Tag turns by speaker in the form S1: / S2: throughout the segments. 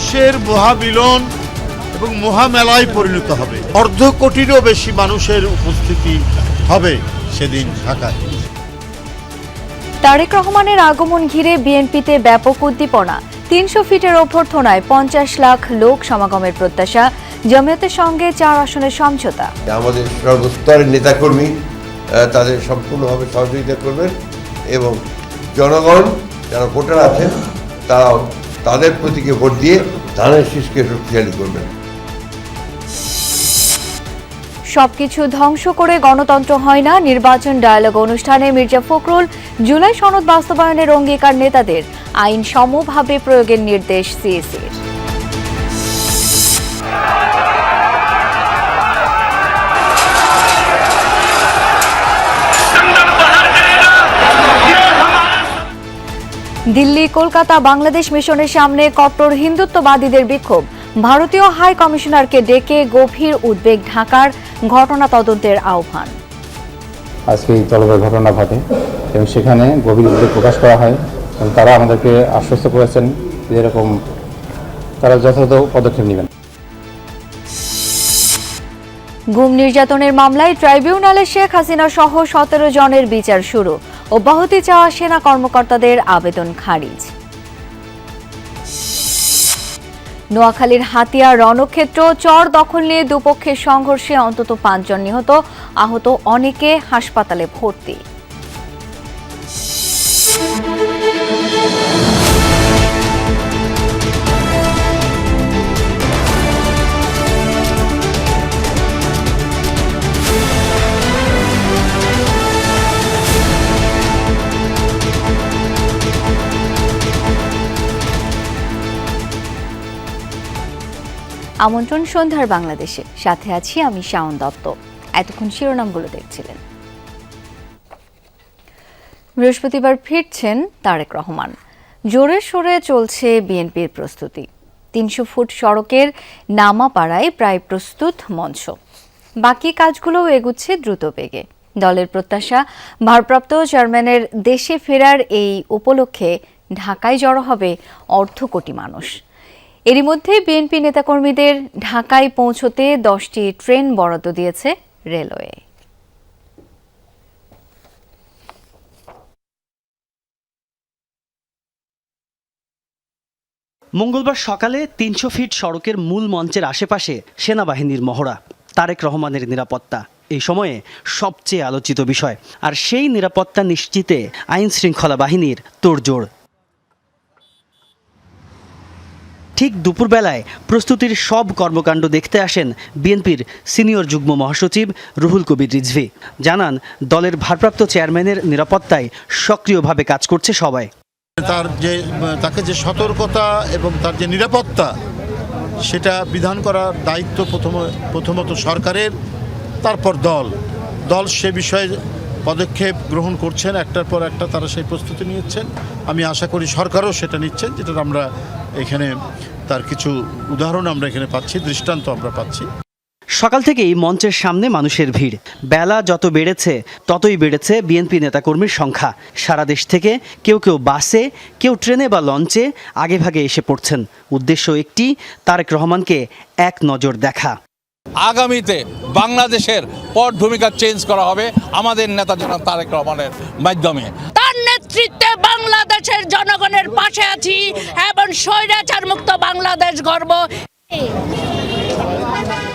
S1: মানুষের মহামিলন এবং মহামেলায় পরিণত হবে। 1.5 কোটিরও বেশি মানুষের উপস্থিতি হবে সেদিন ঢাকায়।
S2: তারেক রহমানের আগমন ঘিরে বিএনপিতে ব্যাপক উদ্দীপনা। 300 ফিটের অভ্যর্থনায় 50 লাখ লোক সমাগমের প্রত্যাশা। জামায়াতের সঙ্গে 4 আসনের সমঝোতা।
S3: আমাদের সর্বস্তরের নেতাকর্মী তাদের সম্পূর্ণভাবে সহযোগিতা করবেন এবং জনগণ যারা ভোটার আছেন তারাও তাদের প্রতীকে ভোট দিয়ে ধানের শীষকে শক্তিশালী করবেন।
S2: সবকিছু ধ্বংস করে গণতন্ত্র হয় না। নির্বাচন ডায়ালগ অনুষ্ঠানে মির্জা ফখরুল। জুলাই সনদ বাস্তবায়নের অঙ্গীকার নেতাদের। আইন সমভাবে প্রয়োগের নির্দেশ সিএসির। দিল্লি, কলকাতা বাংলাদেশ মিশনের সামনে কট্টর হিন্দুত্ববাদীদের বিক্ষোভ। ভারতীয় হাই কমিশনারকে ডেকে গভীর উদ্বেগ ঢাকার। ঘটনা তদন্তের আহ্বান।
S4: আজকে এই জলবায়ু ঘটনা ঘটে এবং সেখানে গভীর উদ্বেগ প্রকাশ করা হয় এবং তারা আমাদেরকে আশ্বস্ত করেছেন যে এরকম তারা যথাযথ পদক্ষেপ নেবেন।
S2: গুম নির্যাতনের মামলায় ট্রাইব্যুনালে শেখ হাসিনা সহ 17 জনের বিচার শুরু। অব্যাহতি চাওয়া সেনা কর্মকর্তাদের আবেদন খারিজ। নোয়াখালীর হাতিয়া রণক্ষেত্র চর দখল নিয়ে দুপক্ষের সংঘর্ষে অন্তত 5 জন নিহত। আহত অনেকে হাসপাতালে ভর্তি। আমন্ত্রণ সন্ধ্যার বাংলাদেশে, সাথে আছি আমি শাওন দত্ত। এতক্ষণ শিরোনামগুলো দেখছিলেন। বৃহস্পতিবার ফিরছেন তারেক রহমান। জোরে সোরে চলছে বিএনপির প্রস্তুতি। 300 ফুট সড়কের নামাপাড়ায় প্রায় প্রস্তুত মঞ্চ। বাকি কাজগুলোও এগুচ্ছে দ্রুত বেগে। দলের প্রত্যাশা, ভারপ্রাপ্ত চেয়ারম্যানের দেশে ফেরার এই উপলক্ষে ঢাকায় জড়ো হবে 1.5 কোটি মানুষ। এরই মধ্যে বিএনপি নেতাকর্মীদের ঢাকায় পৌঁছতে 10টি ট্রেন বরাদ্দ দিয়েছে রেলওয়ে।
S5: মঙ্গলবার সকালে 300 ফিট সড়কের মূল মঞ্চের আশেপাশে সেনাবাহিনীর মহড়া, তারেক রহমানের নিরাপত্তা এই সময়ে সবচেয়ে আলোচিত বিষয়। আর সেই নিরাপত্তা নিশ্চিতে আইন শৃঙ্খলা বাহিনীর তোড়জোড়। ঠিক দুপুরবেলায় প্রস্তুতির সব কর্মকাণ্ড দেখতে আসেন বিএনপির সিনিয়র যুগ্ম মহাসচিব রুহুল কবির রিজভী। জানান, দলের ভারপ্রাপ্ত চেয়ারম্যানের নিরাপত্তায় সক্রিয়ভাবে কাজ করছে সবাই।
S1: তাকে যে সতর্কতা এবং তার যে নিরাপত্তা সেটা বিধান করার দায়িত্ব প্রথমত সরকারের, তারপর দল সে বিষয়ে পদক্ষেপ গ্রহণ করছেন, একটার পর একটা তারা সেই প্রস্তুতি নিচ্ছেন। আমি আশা করি সরকারও সেটা নিচ্ছেন, যেটা আমরা এখানে তার কিছু উদাহরণ আমরা এখানে পাচ্ছি, দৃষ্টান্ত আমরা পাচ্ছি।
S5: সকাল থেকেই মঞ্চের সামনে মানুষের ভিড়। বেলা যত বেড়েছে ততই বেড়েছে বিএনপি নেতাকর্মীর সংখ্যা। সারা দেশ থেকে কেউ বাসে, কেউ ট্রেনে বা লঞ্চে আগেভাগে এসে পড়ছেন। উদ্দেশ্য একটি, তারেক রহমানকে এক নজর দেখা।
S6: আগামীতে বাংলাদেশের পট ভূমিকা চেঞ্জ করা হবে আমাদের নেতা জনাব তারেক রহমানের মাধ্যমে।
S7: তার নেতৃত্বে বাংলাদেশের জনগণের পাশে আছি এবং স্বৈরাচার মুক্ত বাংলাদেশ গড়ব।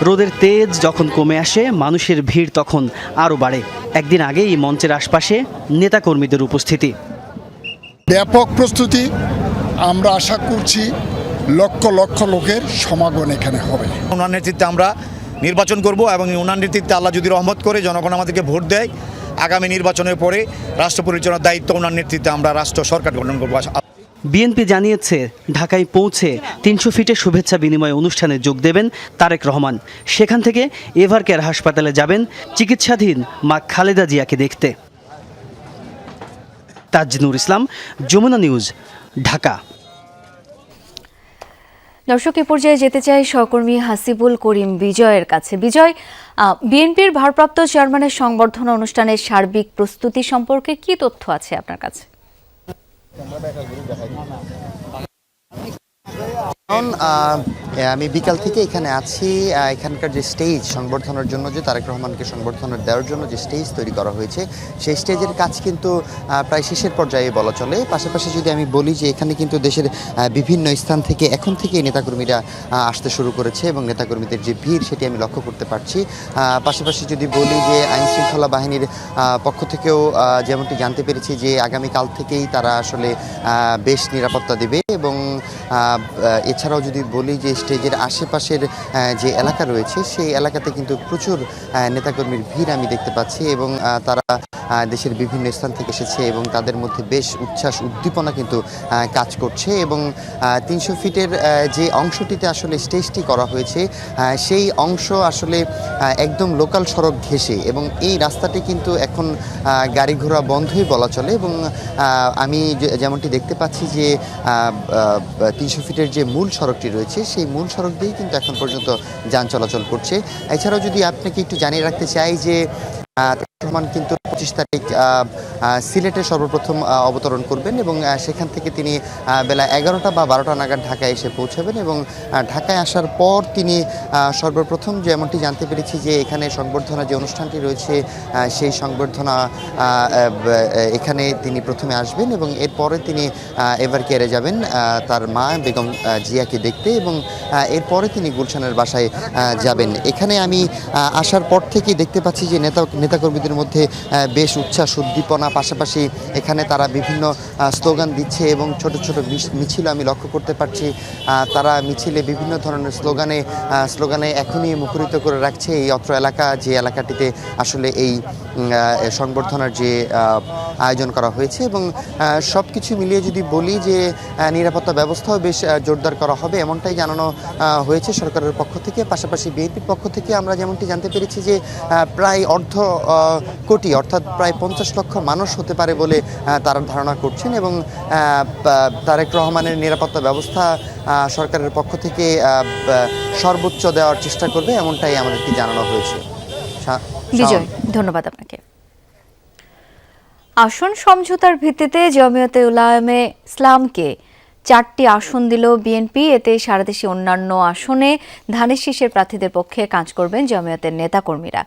S5: রোদের তেজ যখন কমে আসে, মানুষের ভিড় তখন আরও বাড়ে। একদিন আগেই মঞ্চের আশপাশে নেতাকর্মীদের উপস্থিতি।
S8: ব্যাপক প্রস্তুতি। আমরা আশা করছি লক্ষ লক্ষ লোকের সমাগম এখানে হবে।
S9: ওনার নেতৃত্বে আমরা নির্বাচন করব এবং ওনার নেতৃত্বে আল্লাহ যদি রহমত করে জনগণ আমাদেরকে ভোট দেয়, আগামী নির্বাচনের পরে রাষ্ট্র পরিচালনার দায়িত্ব ওনার নেতৃত্বে আমরা রাষ্ট্র সরকার গঠন করব।
S5: বিএনপি জানিয়েছে, ঢাকায় পৌঁছে 300 ফিটে শুভেচ্ছা বিনিময় অনুষ্ঠানে যোগ দেবেন তারেক রহমান। সেখান থেকে এভারকেয়ার হাসপাতালে যাবেন চিকিৎসাধীন মা খালেদা জিয়াকে দেখতে। তাজনুর ইসলাম, যমুনা নিউজ, ঢাকা।
S2: দর্শক, এ পর্যায়ে যেতে চাই সহকর্মী হাসিবুল করিম বিজয়ের কাছে। বিজয়, বিএনপির ভারপ্রাপ্ত চেয়ারম্যানের সংবর্ধনা অনুষ্ঠানের সার্বিক প্রস্তুতি সম্পর্কে কি তথ্য আছে আপনার কাছে?
S10: আমি বিকাল থেকে এখানে আছি। এখানকার যে স্টেজ সংবর্ধনার জন্য, যে তারেক রহমানকে সংবর্ধনা দেওয়ার জন্য যে স্টেজ তৈরি করা হয়েছে, সেই স্টেজের কাজ কিন্তু প্রায় শেষের পর্যায়ে বলা চলে। পাশাপাশি যদি আমি বলি যে এখানে কিন্তু দেশের বিভিন্ন স্থান থেকে এখন থেকেই নেতাকর্মীরা আসতে শুরু করেছে এবং নেতাকর্মীদের যে ভিড় সেটি আমি লক্ষ্য করতে পারছি। পাশাপাশি যদি বলি যে আইন শৃঙ্খলা বাহিনীর পক্ষ থেকেও যেমনটি জানতে পেরেছি যে আগামীকাল থেকেই তারা আসলে বেশ নিরাপত্তা দেবে এবং এছাড়াও যদি বলি যে স্টেজের আশেপাশের যে এলাকা রয়েছে সেই এলাকাতে কিন্তু প্রচুর নেতাকর্মীর ভিড় আমি দেখতে পাচ্ছি এবং তারা দেশের বিভিন্ন স্থান থেকে এসেছে এবং তাদের মধ্যে বেশ উচ্ছ্বাস উদ্দীপনা কিন্তু কাজ করছে এবং 300 ফিটের যে অংশটিতে আসলে স্টেজটি করা হয়েছে সেই অংশ আসলে একদম লোকাল সড়ক ঘেঁষে এবং এই রাস্তাটি কিন্তু এখন গাড়ি ঘোড়া বন্ধই বলা চলে এবং আমি যেমনটি দেখতে পাচ্ছি যে 300 ফিটের যে মূল সড়কটি রয়েছে সেই মূল সড়ক দিয়েই কিন্তু এখন পর্যন্ত যান চলাচল করছে। এছাড়াও যদি আপনাকে একটু জানিয়ে রাখতে চাই যে রহমান কিন্তু 25 তারিখ সিলেটে সর্বপ্রথম অবতরণ করবেন এবং সেখান থেকে তিনি বেলা 11টা বা 12টা নাগাদ ঢাকায় এসে পৌঁছাবেন এবং ঢাকায় আসার পর তিনি সর্বপ্রথম যেমনটি জানতে পেরেছি যে এখানে সংবর্ধনা যে অনুষ্ঠানটি রয়েছে সেই সংবর্ধনা এখানে তিনি প্রথমে আসবেন এবং এরপরে তিনি এভার কেয়ারে যাবেন তার মা বেগম জিয়াকে দেখতে এবং এরপরে তিনি গুলশানের বাসায় যাবেন। এখানে আমি আসার পর থেকেই দেখতে পাচ্ছি যে নেতাকর্মীদের মধ্যে বেশ উচ্ছ্বাস উদ্দীপনা, পাশাপাশি এখানে তারা বিভিন্ন স্লোগান দিচ্ছে এবং ছোট ছোট মিছিল আমি লক্ষ্য করতে পারছি। তারা মিছিলে বিভিন্ন ধরনের স্লোগানে এখনই মুখরিত করে রাখছে এই অত্র এলাকা, যে এলাকাটিতে আসলে এই সংবর্ধনার যে আয়োজন করা হয়েছে এবং সব কিছু মিলিয়ে যদি বলি যে নিরাপত্তা ব্যবস্থাও বেশ জোরদার করা হবে এমনটাই জানানো হয়েছে সরকারের পক্ষ থেকে। পাশাপাশি বিএনপির পক্ষ থেকে আমরা যেমনটি জানতে পেরেছি যে প্রায় অর্ধ কোটি অর্থাৎ প্রায় 50 লক্ষ মানুষ হতে পারে বলে তারা ধারণা করছেন এবং তারেক রহমানের নিরাপত্তা ব্যবস্থা সরকারের পক্ষ থেকে সর্বোচ্চ দেওয়ার চেষ্টা করবে এমনটাই আমাদেরকে জানানো হয়েছে।
S2: বিজয়, ধন্যবাদ আপনাকে। আসন সমঝোতার ভিত্তিতে জমিয়তে উলামায়ে ইসলামকে 4টি আসন দিল বিএনপি। এতে সারা দেশে অন্যান্য আসনে ধানের শীষের প্রার্থীদের পক্ষে কাজ করবেন জমিয়তের নেতাকর্মীরা।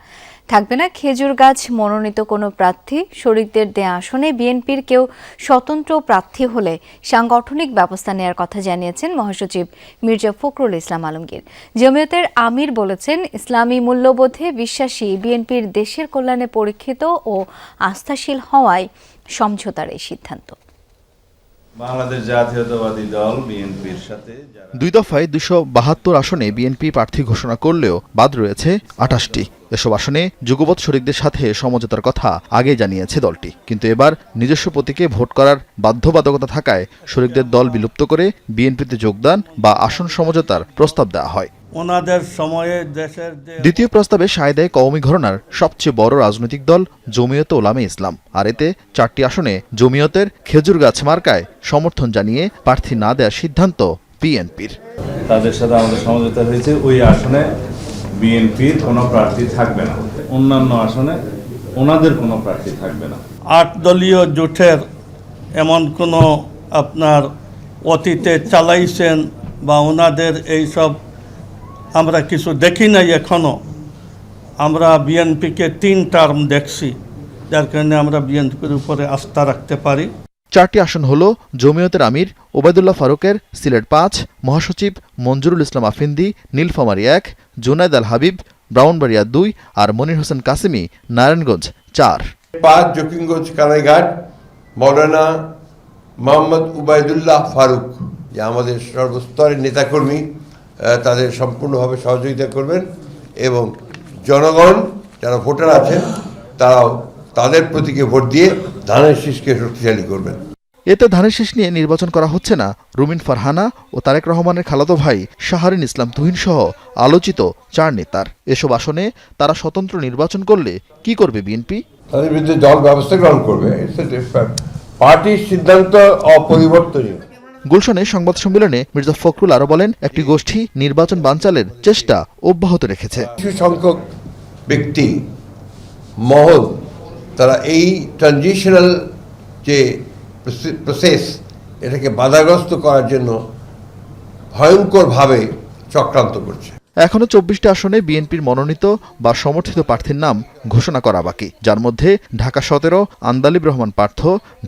S2: থাকবে না খেজুর গাছ মনোনীত কোনো প্রার্থী। শরীকদের দেয়া আসনে বিএনপির কেউ স্বতন্ত্র প্রার্থী হলে সাংগঠনিক ব্যবস্থা নেওয়ার কথা জানিয়েছেন মহাসচিব মির্জা ফখরুল ইসলাম আলমগীর। জমিয়তের আমির বলেছেন, ইসলামী মূল্যবোধে বিশ্বাসী বিএনপির দেশের কল্যাণে পরীক্ষিত ও আস্থাশীল হওয়ায় সমঝোতার এই সিদ্ধান্ত।
S11: বাংলাদেশ জাতীয়তাবাদী দল বিএনপির সাথে
S12: 2 দফায় 272 আসনে বিএনপি প্রার্থী ঘোষণা করলেও বাদ রয়েছে 28টি। এসব আসনে যুগপৎ শরিকদের সাথে সমঝোতার কথা আগে জানিয়েছে দলটি, কিন্তু এবার নিজস্ব প্রতীকে ভোট করার বাধ্যবাধকতা থাকায় শরিকদের দল বিলুপ্ত করে বিএনপিতে যোগদান বা আসন সমঝোতার প্রস্তাব দেওয়া হয়।
S11: ওনাদের সময়ে দেশের
S12: দ্বিতীয় প্রস্তাবে সায় দেয় কওমি ঘরানার সবচেয়ে বড় রাজনৈতিক দল জমিয়তে উলামায়ে ইসলাম, আর এতে 4টি আসনে জমিয়তের খেজুর গাছ মার্কায় সমর্থন জানিয়ে প্রার্থী না দেওয়ার সিদ্ধান্ত বিএনপির।
S11: তাদের সাথে আমাদের সমঝোতা হয়েছে, ওই আসনে বিএনপির কোনো প্রার্থী থাকবে না, অন্যান্য আসনে ওনাদের কোনো প্রার্থী থাকবে না। 8 দলীয় জোটের এমন কোনো আপনার অতীতে চালাইছেন বা ওনাদের এইসব আমরা কিছু দেখি নাই এখনো। আমরা বিএনপিকে 3 টার্ম দেখছি, যার কারণে আমরা বিএনপির উপরে আস্থা রাখতে পারি।
S12: 4টি আসন হলো জমিয়তের আমির ওবায়দুল্লাহ ফারুকের সিলেট 5, মহাসচিব মঞ্জুরুল ইসলাম আফিন্দি নীলফামারী 1, জুনাইদ আল হাবিব ব্রাউনবাড়িয়া 2 আর মনির হোসেন কাসেমি নারায়ণগঞ্জ 4।
S3: 5 জকিগঞ্জ কানাইঘাট মৌলানা মোহাম্মদ ওবায়দুল্লাহ ফারুক, যে আমাদের সর্বস্তরের নেতাকর্মী, তাদের সম্পূর্ণভাবে সহযোগিতা করবেন এবং জনগণ যারা ভোটার আছেন তারাও তাদের প্রতীকে ভোট দিয়ে ধানের শীষকে শক্তিশালী করবেন।
S12: এতে ধানের শীষ নিয়ে নির্বাচন করা হচ্ছে না রুমিন ফারহানা ও তারেক রহমানের খালাতো ভাই শাহরিন ইসলাম তুহিন সহ আলোচিত 4 নেতার। এসব আসনে তারা স্বতন্ত্র নির্বাচন করলে কি করবে বিএনপি?
S3: তাদের বিরুদ্ধে দল ব্যবস্থা গ্রহণ করবে। পার্টির সিদ্ধান্ত অপরিবর্তনীয়।
S12: গুলশানে সংবাদ সম্মেলনে মির্জা ফখরুল আরো বলেন, একটি গোষ্ঠী নির্বাচন বানচালের চেষ্টা অব্যাহত রেখেছে।
S3: কিছু সংখ্যক ব্যক্তি মহল তারা এই ট্রানজিশনাল যে প্রসেস এটাকে বাধাগ্রস্ত করার জন্য ভয়ঙ্করভাবে চক্রান্ত করছে।
S12: এখনো 24টি আসনে বিএনপির মনোনীত বা সমর্থিত প্রার্থীর নাম ঘোষণা করা বাকি, যার মধ্যে ঢাকা 17 আন্দালিব রহমান পার্থ,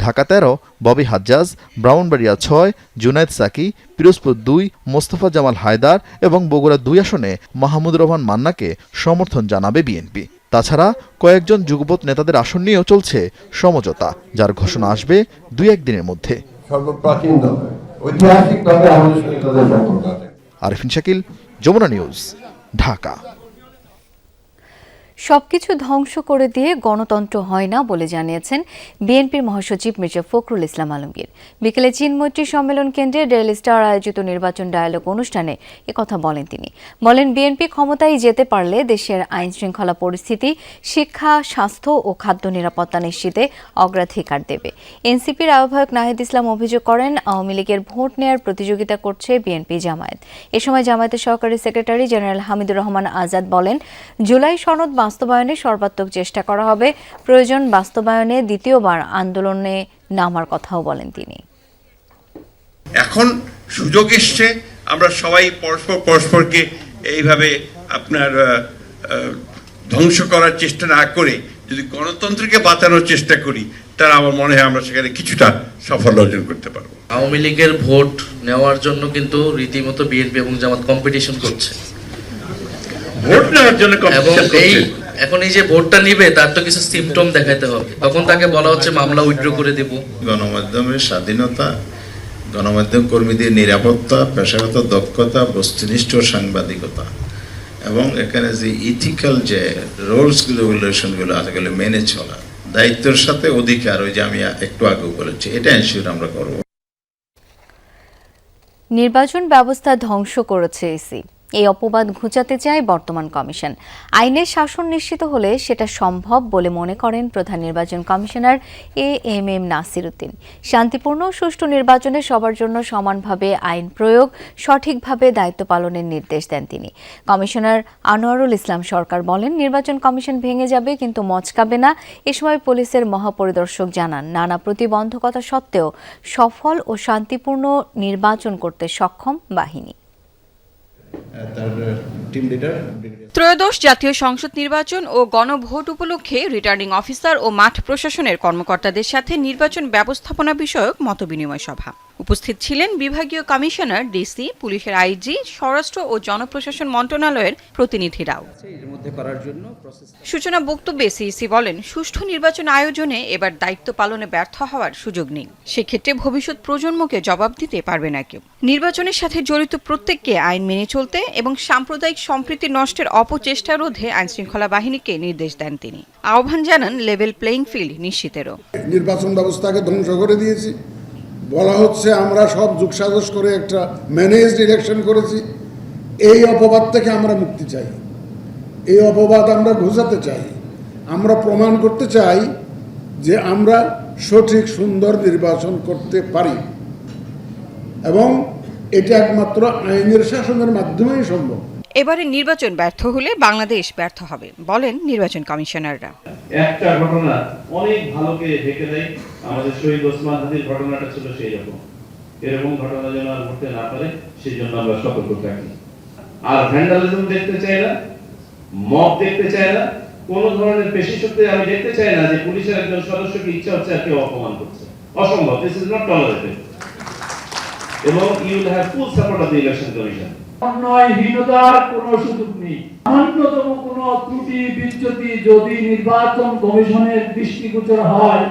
S12: ঢাকা 13 ববি হাজ্জাজ, ব্রাহ্মণবাড়িয়া 6 জুনায়েদ সাকি, পিরোজপুর 2 মোস্তফা জামাল হায়দার এবং বগুড়া 2 আসনে মাহমুদুর রহমান মান্নাকে সমর্থন জানাবে বিএনপি। তাছাড়া কয়েকজন যুগপৎ নেতাদের আসন নিয়েও চলছে সমঝোতা, যার ঘোষণা আসবে 2-1 দিনের মধ্যে।
S3: সর্বপ্রাচীন দল, ঐতিহাসিকভাবে আমাদের সাথে তাদের সম্পর্ক আছে।
S12: আরিফিন শাকিল, যমুনা নিউজ, ঢাকা।
S2: সবকিছু ধ্বংস করে দিয়ে গণতন্ত্র হয় না বলে জানিয়েছেন বিএনপির মহাসচিব মির্জা ফখরুল ইসলাম আলমগীর। বিকেলে চীনমৈত্রী সম্মেলন কেন্দ্রে ডেইলি স্টার আয়োজিত নির্বাচন ডায়ালগ অনুষ্ঠানে একথা বলেন তিনি। বলেন, বিএনপি ক্ষমতায় যেতে পারলে দেশের আইন শৃঙ্খলা পরিস্থিতি, শিক্ষা, স্বাস্থ্য ও খাদ্য নিরাপত্তা নিশ্চিতে অগ্রাধিকার দেবে। এনসিপির আহ্বায়ক নাহিদ ইসলাম অভিযোগ করেন, আওয়ামী লীগের ভোট নেয়ার প্রতিযোগিতা করছে বিএনপি জামায়াত। এ সময় জামায়াতের সহকারী সেক্রেটারি জেনারেল হামিদুর রহমান আজাদ বলেন, জুলাই সনদ বাস্তবায়নে সর্বাত্মক চেষ্টা করা হবে, প্রয়োজন বাস্তবায়নে দ্বিতীয়বার আন্দোলনে নামার কথাও বলেন তিনি।
S13: এখন সুযোগ এসছে, আমরা সবাই পরস্পরকে এইভাবে আপনার ধ্বংস করার চেষ্টা না করে যদি গণতন্ত্রকে বাঁচানোর চেষ্টা করি, তাহলে আমার মনে হয় আমরা সেখানে কিছুটা সাফল্য অর্জন করতে পারবো।
S14: আওয়ামী লীগের ভোট নেওয়ার জন্য কিন্তু রীতিমতো বিএনপি এবং জামাত কম্পিটিশন করছে,
S13: ভোট নেওয়ার জন্য কম্পিটিশন করছে।
S14: এখন এই যে ভোটটা নিবে তার তো কিছু সিম্পটম দেখাতে হবে, তখন তাকে বলা হচ্ছে মামলা উইথড্র করে দেব।
S13: গণমাধ্যমের স্বাধীনতা, গণমাধ্যম কর্মীদের নিরাপত্তা, পেশাগত দক্ষতা, বস্তুনিষ্ঠ সাংবাদিকতা এবং এখানে যে ইথিক্যাল যে রুলসগুলো রেগুলেশনগুলো আছে এগুলো মেনে চলা, দায়িত্বের সাথে অধিকার, ওই যে আমি একটু আগেও বলেছি, এটা এনশিওর আমরা করব।
S2: নির্বাচন ব্যবস্থা ধ্বংস করেছে ইসি, এই অপবাদ ঘুচাতে চায় বর্তমান কমিশন। আইনের শাসন নিশ্চিত হলে সেটা সম্ভব বলে মনে করেন প্রধান নির্বাচন কমিশনার এএমএম নাসির উদ্দিন। শান্তিপূর্ণ ও সুষ্ঠু নির্বাচনে সবার জন্য সমানভাবে আইন প্রয়োগ, সঠিকভাবে দায়িত্ব পালনের নির্দেশ দেন তিনি। কমিশনার আনোয়ারুল ইসলাম সরকার বলেন, নির্বাচন কমিশন ভেঙে যাবে কিন্তু মচকাবে না। এ সময় পুলিশের মহাপরিদর্শক জানান, নানা প্রতিবন্ধকতা সত্ত্বেও সফল ও শান্তিপূর্ণ নির্বাচন করতে সক্ষম বাহিনী।
S15: ত্রয়োদশ জাতীয় সংসদ নির্বাচন ও গণভোট উপলক্ষে রিটার্নিং অফিসার ও মাঠ প্রশাসনের কর্মকর্তাদের সাথে নির্বাচন ব্যবস্থাপনা বিষয়ক মতবিনিময় সভা। উপস্থিত ছিলেন বিভাগীয় কমিশনার, ডিসি, পুলিশের আইজি, স্বরাষ্ট্র ও জনপ্রশাসন মন্ত্রণালয়ের প্রতিনিধিরাও। সূচনা বক্তব্যে সিইসি বলেন, সুষ্ঠু নির্বাচন আয়োজনে এবার দায়িত্ব পালনে ব্যর্থ হওয়ার সুযোগ নেই। সেক্ষেত্রে ভবিষ্যৎ প্রজন্মকে জবাব দিতে পারবে না কেউ। নির্বাচনের সাথে জড়িত প্রত্যেককে আইন মেনে চলতে এবং সাম্প্রদায়িক সম্প্রীতি নষ্টের অপচেষ্টা রোধে আইনশৃঙ্খলা বাহিনীকে নির্দেশ দেন তিনি। আহ্বান জানান লেভেল প্লেইং ফিল্ড নিশ্চিতেরও।
S8: নির্বাচন ব্যবস্থাকে ধ্বংস করে দিয়েছি, বলা হচ্ছে আমরা সব যুগসাজশ করে একটা ম্যানেজড ইলেকশন করেছি। এই অপবাদ থেকে আমরা মুক্তি চাই, এই অপবাদ আমরা ঘোচাতে চাই। আমরা প্রমাণ করতে চাই যে আমরা সঠিক সুন্দর নির্বাচন করতে পারি এবং এটা একমাত্র আইনের শাসনের মাধ্যমেই সম্ভব।
S15: এবারে নির্বাচন ব্যর্থ হলে বাংলাদেশ ব্যর্থ হবে বলেন নির্বাচন কমিশনাররা।
S11: একটা ঘটনা অনেক ভালোকে ঢেকে দেয়, আমাদের শহীদ ওসমান হাদির ঘটনাটা ছিল সেই রকম। এরকম ঘটনা যেন আর ঘটতে না পারে সেই জন্য আমরা সতর্ক থাকি। আর ভ্যান্ডালিজম দেখতে চাই না, মব দেখতে চাই না, কোন ধরনের পেশি শক্তি আমি দেখতে চাই না যে পুলিশের একজন সদস্যকে ইচ্ছা হচ্ছে আর কেউ অপমান করছে। অসম্ভব, দিস ইজ নট টলারেটেড। এবং you will have full support of the election commission.
S16: অন্যায়হীনতার কোনো সুযোগ নেই। সামান্যতম কোনো ত্রুটি বিচ্যুতি যদি নির্বাচন কমিশনের দৃষ্টিগোচর হয়,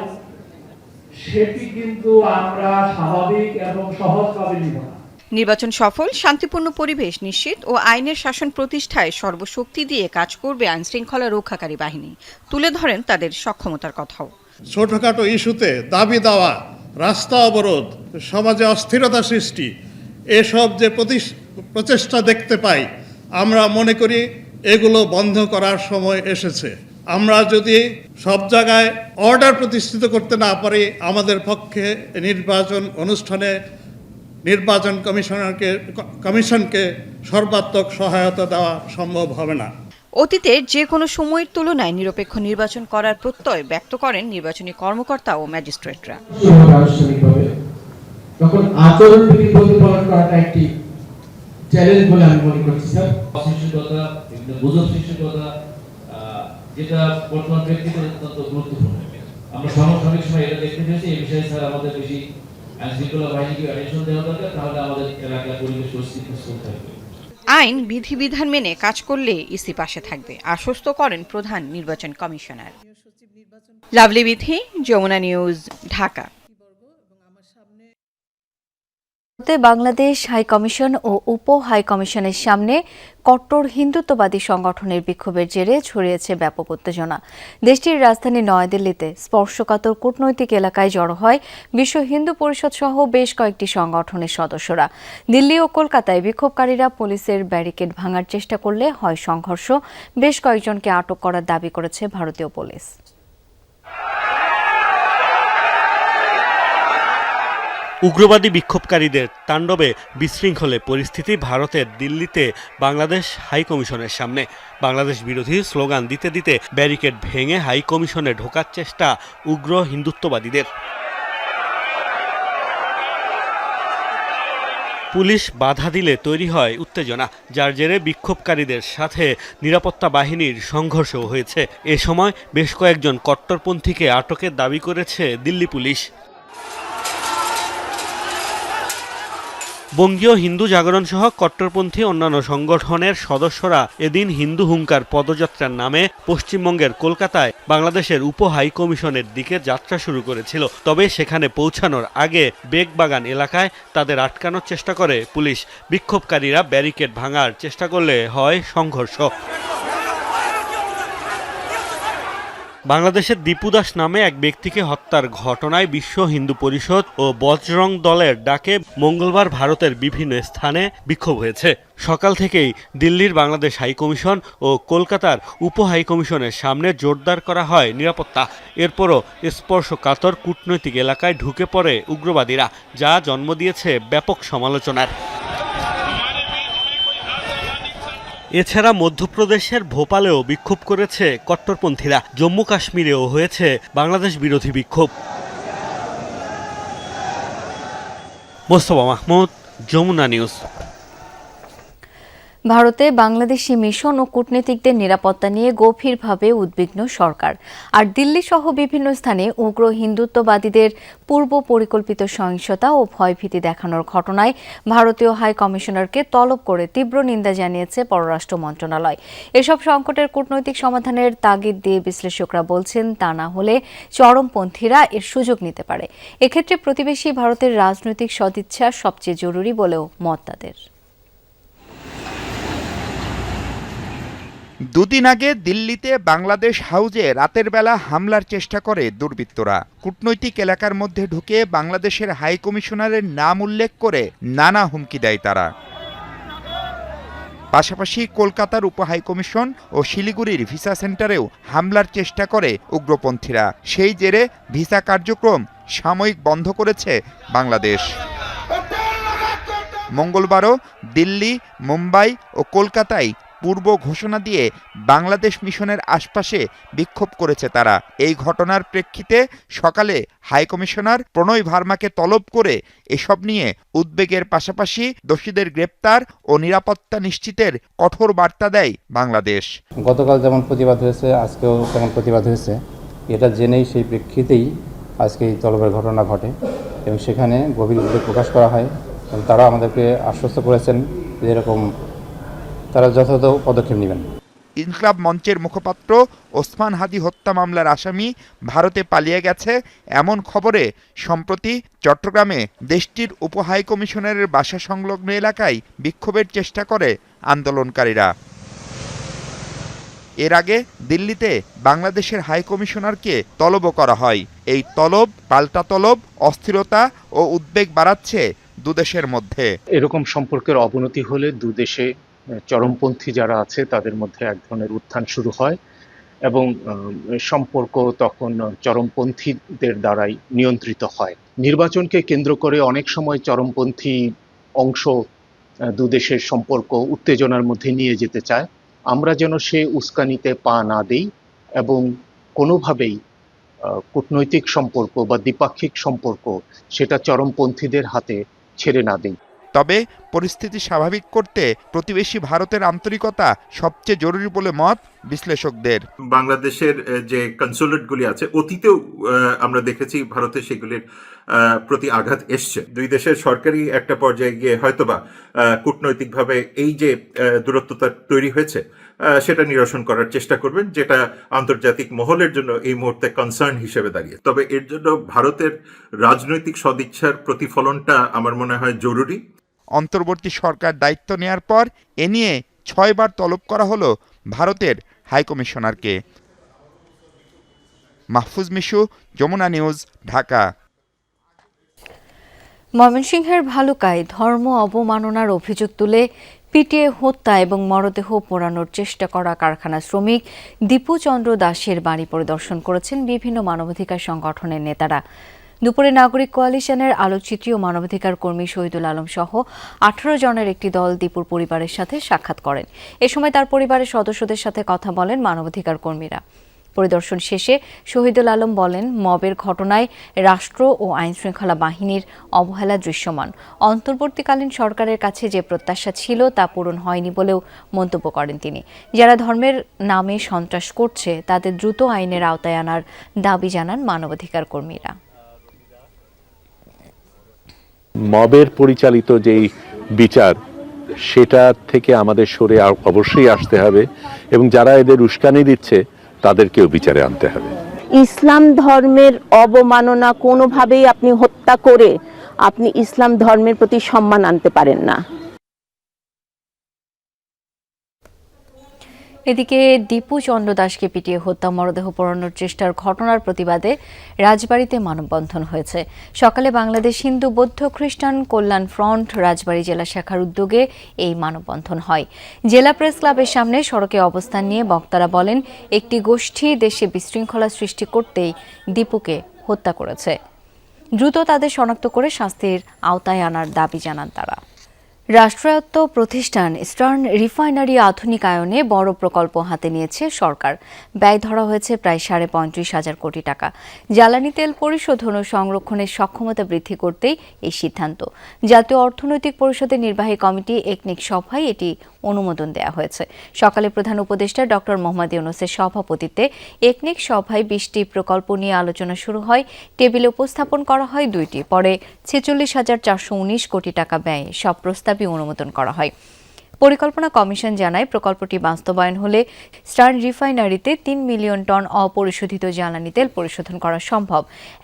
S16: সেটি কিন্তু আমরা স্বাভাবিক এবং সহজভাবে নিব না।
S15: নির্বাচন সফল, শান্তিপূর্ণ পরিবেশ নিশ্চিত ও আইনের শাসন প্রতিষ্ঠায় সর্বশক্তি দিয়ে কাজ করবে আইনশৃঙ্খলা রক্ষাকারী বাহিনী। তুলে ধরেন তাদের সক্ষমতার কথাও।
S17: ছোটখাটো ইস্যুতে দাবি দেওয়া, রাস্তা অবরোধ, সমাজে অস্থিরতা সৃষ্টি, এসব যে প্রচেষ্টা দেখতে পাই, আমরা মনে করি এগুলো বন্ধ করার সময় এসেছে। আমরা যদি সব জায়গায় অর্ডার প্রতিষ্ঠিত করতে না পারি, আমাদের পক্ষে নির্বাচন অনুষ্ঠানে নির্বাচন কমিশনকে সর্বাত্মক সহায়তা দেওয়া সম্ভব হবে না।
S15: অতীতে যে কোনো সময়ের তুলনায় নিরপেক্ষ নির্বাচন করার প্রত্যয় ব্যক্ত করেন নির্বাচনী কর্মকর্তা ও ম্যাজিস্ট্রেটরা।
S16: তখন আচরণবিধি প্রতিপালন করাটা একটি চ্যালেঞ্জ বলে আমি মনে করছি স্যার। সহিংসতা, বিভিন্ন গুজব সৃষ্টিকতা, যেটা বর্তমান প্রেক্ষিতে অত্যন্ত গুরুত্বপূর্ণ। আমরা সমসাময়িক সময় এটা দেখতে পেয়েছি, এই বিষয়ে স্যার আমাদের বেশি আইনশৃঙ্খলা বাহিনীকে অ্যাটেনশন দেওয়া দরকার, তাহলে আমাদের এলাকার পরিবেশ পরিস্থিতি সুস্থ থাকবে।
S15: আইন বিধিবিধান মেনে কাজ করলে ইসি পাশে থাকবে, আশ্বস্ত করেন প্রধান নির্বাচন commissioner. Lovely Bithi, Jamuna news, Dhaka.
S2: Bangladesh high commission ও উপ হাইকমিশনের সামনে কট্টর হিন্দুত্ববাদী সংগঠনের বিক্ষোভের জেরে ছড়িয়েছে ব্যাপক উত্তেজনা। দেশটির রাজধানী নয়াদিল্লিতে স্পর্শকাতর কূটনৈতিক এলাকায় জড়ো হয় বিশ্ব হিন্দু পরিষদ সহ বেশ কয়েকটি সংগঠনের সদস্যরা। দিল্লি ও কলকাতায় বিক্ষোভকারীরা পুলিশের ব্যারিকেড ভাঙার চেষ্টা করলে হয় সংঘর্ষ। বেশ কয়েকজনকে আটক করার দাবি করেছে ভারতীয় পুলিশ।
S18: উগ্রবাদী বিক্ষোভকারীদের তাণ্ডবে বিশৃঙ্খলে পরিস্থিতি ভারতের দিল্লিতে বাংলাদেশ হাইকমিশনের সামনে। বাংলাদেশ বিরোধী স্লোগান দিতে দিতে ব্যারিকেড ভেঙে হাইকমিশনে ঢোকার চেষ্টা উগ্র হিন্দুত্ববাদীদের। পুলিশ বাধা দিলে তৈরি হয় উত্তেজনা, যার জেরে বিক্ষোভকারীদের সাথে নিরাপত্তা বাহিনীর সংঘর্ষও হয়েছে। এ সময় বেশ কয়েকজন কট্টরপন্থীকে আটকের দাবি করেছে দিল্লি পুলিশ। বঙ্গীয় হিন্দু জাগরণ সহ কট্টরপন্থী অন্যান্য সংগঠনের সদস্যরা এদিন হিন্দু হুঙ্কার পদযাত্রার নামে পশ্চিমবঙ্গের কলকাতায় বাংলাদেশের উপ হাইকমিশনের দিকে যাত্রা শুরু করেছিল। তবে সেখানে পৌঁছানোর আগে বেগবাগান এলাকায় তাদের আটকানোর চেষ্টা করে পুলিশ। বিক্ষোভকারীরা ব্যারিকেড ভাঙার চেষ্টা করলে হয় সংঘর্ষ। বাংলাদেশের দীপু দাস নামে এক ব্যক্তিকে হত্যার ঘটনায় বিশ্ব হিন্দু পরিষদ ও বজরং দলের ডাকে মঙ্গলবার ভারতের বিভিন্ন স্থানে বিক্ষোভ হয়েছে। সকাল থেকেই দিল্লির বাংলাদেশ হাইকমিশন ও কলকাতার উপ হাইকমিশনের সামনে জোরদার করা হয় নিরাপত্তা। এরপরও স্পর্শকাতর কূটনৈতিক এলাকায় ঢুকে পড়ে উগ্রবাদীরা, যা জন্ম দিয়েছে ব্যাপক সমালোচনার। এছাড়া মধ্যপ্রদেশের ভোপালেও বিক্ষোভ করেছে কট্টরপন্থীরা। জম্মু কাশ্মীরেও হয়েছে বাংলাদেশ বিরোধী বিক্ষোভ। মোস্তফা মাহমুদ, যমুনা নিউজ।
S2: ভারতে বাংলাদেশি মিশন ও কূটনীতিকদের নিরাপত্তা নিয়ে গভীরভাবে উদ্বিগ্ন সরকার। আর দিল্লি সহ বিভিন্ন স্থানে উগ্র হিন্দুত্ববাদীদের পূর্ব পরিকল্পিত সহিংসতা ও ভয়ভীতি দেখানোর ঘটনায় ভারতীয় হাই কমিশনারকে তলব করে তীব্র নিন্দা জানিয়েছে পররাষ্ট্র মন্ত্রণালয়। এসব সংকটের কূটনৈতিক সমাধানের তাগিদ দিয়ে বিশ্লেষকরা বলছেন, তা না হলে চরমপন্থীরা এর সুযোগ নিতে পারে। এক্ষেত্রে প্রতিবেশী ভারতের রাজনৈতিক সদিচ্ছা সবচেয়ে জরুরি বলেও মত তাদের।
S19: দুদিন আগে দিল্লিতে বাংলাদেশ হাউজে রাতের বেলা হামলার চেষ্টা করে দুর্বৃত্তরা। কূটনৈতিক এলাকার মধ্যে ঢুকে বাংলাদেশের হাই কমিশনারের নাম উল্লেখ করে নানা হুমকি দেয় তারা। পাশাপাশি কলকাতার উপ হাইকমিশন ও শিলিগুড়ির ভিসা সেন্টারেও হামলার চেষ্টা করে উগ্রপন্থীরা। সেই জেরে ভিসা কার্যক্রম সাময়িক বন্ধ করেছে বাংলাদেশ। মঙ্গলবারও দিল্লি, মুম্বাই ও কলকাতায় পূর্ব ঘোষণা দিয়ে বাংলাদেশ মিশনের আশপাশে বিক্ষোভ করেছে তারা। এই ঘটনার প্রেক্ষিতে সকালে হাইকমিশনার প্রণয় ভার্মাকে তলব করে এসব নিয়ে উদ্বেগের পাশাপাশি দোষীদের গ্রেপ্তার ও নিরাপত্তা নিশ্চিতের কঠোর বার্তা দেয় বাংলাদেশ।
S4: গতকাল যেমন প্রতিবাদ হয়েছে, আজকেও তেমন প্রতিবাদ হয়েছে। এটা জেনেই সেই প্রেক্ষিতেই আজকে এই তলবের ঘটনা ঘটে এবং সেখানে গভীর উদ্বেগ প্রকাশ করা হয়। এবং তারা আমাদেরকে আশ্বস্ত করেছেন যে এরকম তারা যথাযথ পদক্ষেপ নেবেন।
S19: ইনকলাব মঞ্চের মুখপাত্র ওসমান হাদি হত্যা মামলার আসামি ভারতে পালিয়ে গেছে এমন খবরে সম্প্রতি চট্টগ্রামে দেশটির উপ হাইকমিশনারের বাসা সংলগ্ন এলাকায় বিক্ষোভের চেষ্টা করে আন্দোলনকারীরা। এর আগে দিল্লিতে বাংলাদেশের হাইকমিশনারকে তলবও করা হয়। এই তলব পাল্টা তলব অস্থিরতা ও উদ্বেগ বাড়াচ্ছে দুদেশের মধ্যে।
S20: এরকম সম্পর্কের অবনতি হলে দুদেশে চরমপন্থী যারা আছে তাদের মধ্যে এক ধরনের উত্থান শুরু হয় এবং সম্পর্ক তখন চরমপন্থীদের দ্বারাই নিয়ন্ত্রিত হয়। নির্বাচনকে কেন্দ্র করে অনেক সময় চরমপন্থী অংশ দুদেশের সম্পর্ক উত্তেজনার মধ্যে নিয়ে যেতে চায়। আমরা যেন সে উস্কানিতে পা না দেই এবং কোনোভাবেই কূটনৈতিক সম্পর্ক বা দ্বিপাক্ষিক সম্পর্ক সেটা চরমপন্থীদের হাতে ছেড়ে না দেই।
S19: তবে পরিস্থিতি স্বাভাবিক করতে প্রতিবেশী ভারতের আন্তরিকতা সবচেয়ে জরুরি বলে মত বিশ্লেষকদের।
S21: বাংলাদেশের যে কনসুলেটগুলি আছে অতীতেও আমরা দেখেছি ভারতে সেগুলির প্রতি আঘাত এসছে। দুই দেশের সরকারি একটা পর্যায়ে গিয়ে হয়তোবা কূটনৈতিকভাবে এই যে দূরত্বতা তৈরি হয়েছে সেটা নিরসন করার চেষ্টা করবেন, যেটা আন্তর্জাতিক মহলের জন্য এই মুহূর্তে কনসার্ন হিসেবে দাঁড়িয়ে। তবে এর জন্য ভারতের রাজনৈতিক সদিচ্ছার প্রতিফলনটা আমার মনে হয় জরুরি।
S19: অন্তর্বর্তী সরকার দায়িত্ব নেয়ার পর এ নিয়ে 6 বার তলব করা হলো ভারতের হাইকমিশনারকে। মাহফুজ মিশু, যমুনা নিউজ, ঢাকা।
S2: ময়মনসিংহের ভালুকায় ধর্ম অবমাননার অভিযোগ তুলে পিটিয়ে হত্যা এবং মরদেহ পোড়ানোর চেষ্টা করা কারখানা শ্রমিক দীপু চন্দ্র দাসের বাড়ি পরিদর্শন করেছেন বিভিন্ন মানবাধিকার সংগঠনের নেতারা। দুপুরে নাগরিক কোয়ালিশনের আলোকচিত্রী ও মানবাধিকার কর্মী শহীদুল আলম সহ 18 জনের একটি দল দীপুর পরিবারের সাথে সাক্ষাৎ করেন। এ সময় তার পরিবারের সদস্যদের সাথে কথা বলেন মানবাধিকার কর্মীরা। পরিদর্শন শেষে শহীদুল আলম বলেন, মবের ঘটনায় রাষ্ট্র ও আইনশৃঙ্খলা বাহিনীর অবহেলা দৃশ্যমান। অন্তর্বর্তীকালীন সরকারের কাছে যে প্রত্যাশা ছিল তা পূরণ হয়নি বলেও মন্তব্য করেন তিনি। যারা ধর্মের নামে সন্ত্রাস করছে তাদের দ্রুত আইনের আওতায় আনার দাবি জানান মানবাধিকার কর্মীরা।
S22: মবের পরিচালিত যেই বিচার, সেটা থেকে আমাদের সরে অবশ্যই আসতে হবে এবং যারা এদের উস্কানি দিচ্ছে তাদেরকেও বিচারে আনতে হবে।
S23: ইসলাম ধর্মের অবমাননা কোনোভাবেই আপনি হত্যা করে আপনি ইসলাম ধর্মের প্রতি সম্মান আনতে পারেন না।
S2: এদিকে দীপু চন্দ্র দাসকে পিটিয়ে হত্যা, মরদেহ পোড়ানোর চেষ্টার ঘটনার প্রতিবাদে রাজবাড়ীতে মানববন্ধন হয়েছে। সকালে বাংলাদেশ হিন্দু বৌদ্ধ খ্রিস্টান কল্যাণ ফ্রন্ট রাজবাড়ী জেলা শাখার উদ্যোগে এই মানববন্ধন হয়। জেলা প্রেস ক্লাবের সামনে সড়কে অবস্থান নিয়ে বক্তারা বলেন, একটি গোষ্ঠী দেশে বিশৃঙ্খলা সৃষ্টি করতেই দীপুকে হত্যা করেছে। দ্রুত তাদের শনাক্ত করে শাস্তির আওতায় আনার দাবি জানান তারা। রাষ্ট্রায়ত্ত প্রতিষ্ঠান ইস্টার্ন রিফাইনারি আধুনিকায়নে বড় প্রকল্প হাতে নিয়েছে সরকার। ব্যয় ধরা হয়েছে প্রায় 35,500 কোটি টাকা। জ্বালানি তেল পরিশোধন ও সংরক্ষণের সক্ষমতা বৃদ্ধি করতেই এই সিদ্ধান্ত। জাতীয় অর্থনৈতিক পরিষদের নির্বাহী কমিটি একনিক সভায় এটি অনুমোদন দেওয়া হয়েছে। সকালে প্রধান উপদেষ্টা ডক্টর মোহাম্মদ ইউনূসের সভাপতিত্বে একনিক সভায় 20টি প্রকল্প নিয়ে আলোচনা শুরু হয়। টেবিলে উপস্থাপন করা হয় 2টি, পরে 46,419 কোটি টাকা ব্যয়ে সব প্রস্তাবই অনুমোদন করা হয়। পরিকল্পনা কমিশন জানায়, প্রকল্পটি বাস্তবায়ন হলে স্টার্ন রিফাইনারিতে 3 মিলিয়ন টন অপরিশোধিত জ্বালানি তেল পরিশোধন করা সম্ভব।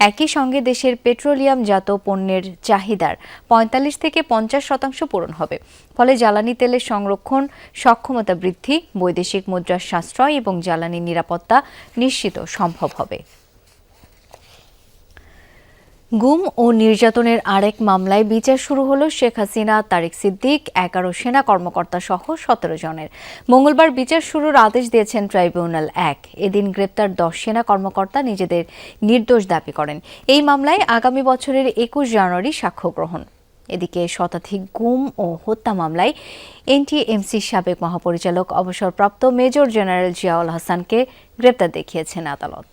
S2: একই সঙ্গে দেশের পেট্রোলিয়ামজাত পণ্যের চাহিদার 45 থেকে 50% পূরণ হবে। ফলে জ্বালানি তেলের সংরক্ষণ সক্ষমতা বৃদ্ধি, বৈদেশিক মুদ্রার সাশ্রয় এবং জ্বালানি নিরাপত্তা নিশ্চিত সম্ভব হবে। গুম ও নির্যাতনের আরেক মামলায় বিচার শুরু হলো শেখ হাসিনা, তারেক সিদ্দিক, 11 সেনা কর্মকর্তা সহ 17 জনের। মঙ্গলবার বিচার শুরুর আদেশ দিয়েছেন ট্রাইব্যুনাল 1। এদিন গ্রেপ্তার 10 সেনা কর্মকর্তা নিজেদের নির্দোষ দাবি করেন। এই মামলায় আগামী বছরের 21 জানুয়ারি সাক্ষ্য গ্রহণ। এদিকে শতাধিক গুম ও হত্যা মামলায় এনটিএমসির সাবেক মহাপরিচালক অবসরপ্রাপ্ত মেজর জেনারেল জিয়াউল হাসানকে গ্রেপ্তার দেখিয়েছেন আদালত।